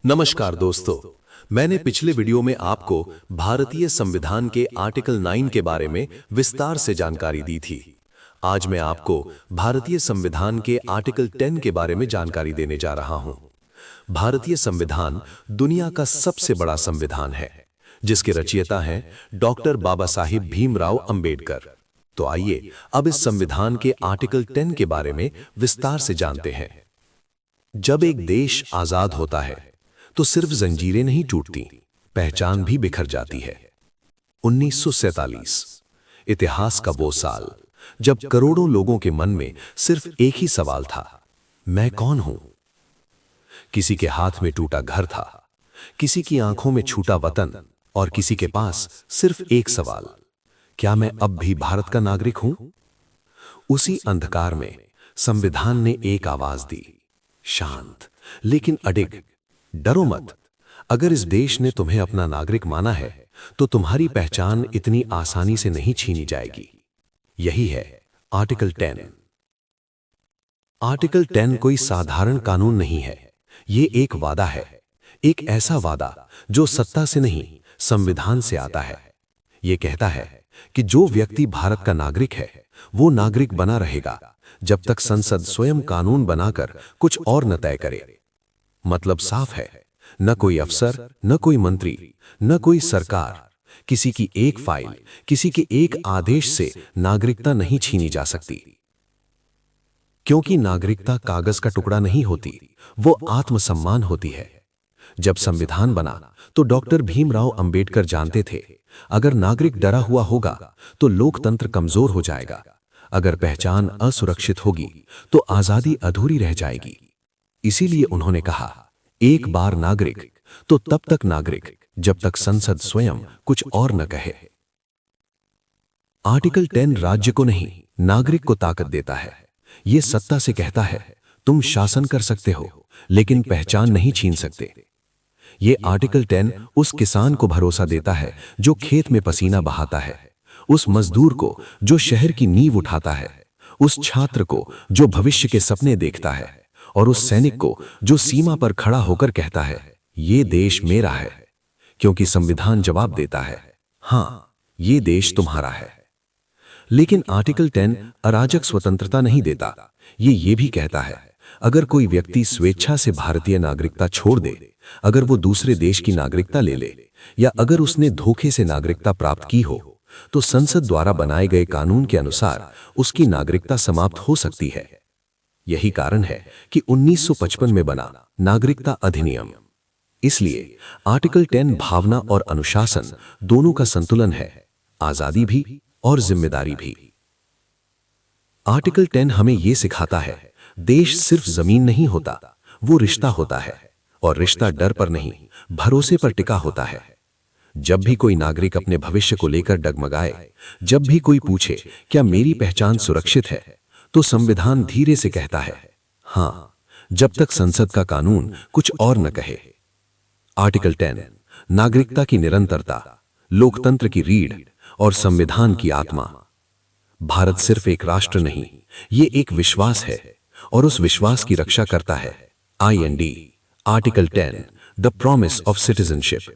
नमस्कार दोस्तों, मैंने पिछले वीडियो में आपको भारतीय संविधान के आर्टिकल 9 के बारे में विस्तार से जानकारी दी थी। आज मैं आपको भारतीय संविधान के आर्टिकल 10 के बारे में जानकारी देने जा रहा हूं। भारतीय संविधान दुनिया का सबसे बड़ा संविधान है, जिसके रचयिता हैं डॉक्टर बाबा साहिब भीमराव अंबेडकर। तो आइए अब इस संविधान के आर्टिकल 10 के बारे में विस्तार से जानते हैं। जब एक देश आजाद होता है तो सिर्फ जंजीरें नहीं टूटती, पहचान भी बिखर जाती है। 1947 इतिहास का वो साल जब करोड़ों लोगों के मन में सिर्फ एक ही सवाल था, मैं कौन हूं? किसी के हाथ में टूटा घर था, किसी की आंखों में छूटा वतन और किसी के पास सिर्फ एक सवाल, क्या मैं अब भी भारत का नागरिक हूं? उसी अंधकार में संविधान ने एक आवाज दी, शांत लेकिन अडिग, डरो मत। अगर इस देश ने तुम्हें अपना नागरिक माना है तो तुम्हारी पहचान इतनी आसानी से नहीं छीनी जाएगी। यही है आर्टिकल 10। आर्टिकल 10 कोई साधारण कानून नहीं है, ये एक वादा है, एक ऐसा वादा जो सत्ता से नहीं संविधान से आता है। ये कहता है कि जो व्यक्ति भारत का नागरिक है वो नागरिक बना रहेगा जब तक संसद स्वयं कानून बनाकर कुछ और न तय करे। मतलब साफ है, न कोई अफसर, न कोई मंत्री, न कोई सरकार, किसी की एक फाइल, किसी के एक आदेश से नागरिकता नहीं छीनी जा सकती। क्योंकि नागरिकता कागज का टुकड़ा नहीं होती, वो आत्मसम्मान होती है। जब संविधान बना तो डॉक्टर भीमराव अंबेडकर जानते थे, अगर नागरिक डरा हुआ होगा तो लोकतंत्र कमजोर हो जाएगा, अगर पहचान असुरक्षित होगी तो आजादी अधूरी रह जाएगी। इसीलिए उन्होंने कहा, एक बार नागरिक तो तब तक नागरिक जब तक संसद स्वयं कुछ और न कहे। आर्टिकल 10 राज्य को नहीं, नागरिक को ताकत देता है। यह सत्ता से कहता है, तुम शासन कर सकते हो लेकिन पहचान नहीं छीन सकते। यह आर्टिकल 10 उस किसान को भरोसा देता है जो खेत में पसीना बहाता है, उस मजदूर को जो शहर की नींव उठाता है, उस छात्र को जो भविष्य के सपने देखता है और उस सैनिक को जो सीमा पर खड़ा होकर कहता है, ये देश मेरा है। क्योंकि संविधान जवाब देता है, हां, ये देश तुम्हारा है। लेकिन आर्टिकल 10 अराजक स्वतंत्रता नहीं देता। ये भी कहता है, अगर कोई व्यक्ति स्वेच्छा से भारतीय नागरिकता छोड़ दे, अगर वो दूसरे देश की नागरिकता ले ले या अगर उसने धोखे से नागरिकता प्राप्त की हो, तो संसद द्वारा बनाए गए कानून के अनुसार उसकी नागरिकता समाप्त हो सकती है। यही कारण है कि 1955 में बना नागरिकता अधिनियम। इसलिए आर्टिकल 10 भावना और अनुशासन दोनों का संतुलन है, आजादी भी और जिम्मेदारी भी। आर्टिकल 10 हमें यह सिखाता है, देश सिर्फ जमीन नहीं होता, वो रिश्ता होता है, और रिश्ता डर पर नहीं, भरोसे पर टिका होता है। जब भी कोई नागरिक अपने भविष्य को लेकर डगमगाए, जब भी कोई पूछे क्या मेरी पहचान सुरक्षित है, तो संविधान धीरे से कहता है, हां, जब तक संसद का कानून कुछ और न कहे। आर्टिकल 10 नागरिकता की निरंतरता, लोकतंत्र की रीढ़ और संविधान की आत्मा। भारत सिर्फ एक राष्ट्र नहीं, ये एक विश्वास है और उस विश्वास की रक्षा करता है। IND article 10 the promise of citizenship.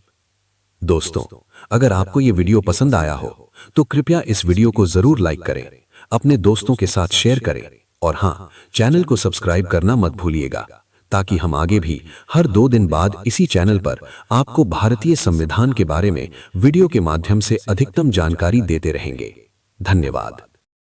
दोस्तों, अगर आपको ये वीडियो पसंद आया हो तो कृपया इस वीडियो को जरूर लाइक करें, अपने दोस्तों के साथ शेयर करें और हां, चैनल को सब्सक्राइब करना मत भूलिएगा, ताकि हम आगे भी हर 2 दिन बाद इसी चैनल पर आपको भारतीय संविधान के बारे में वीडियो के माध्यम से अधिकतम जानकारी देते रहेंगे। धन्यवाद।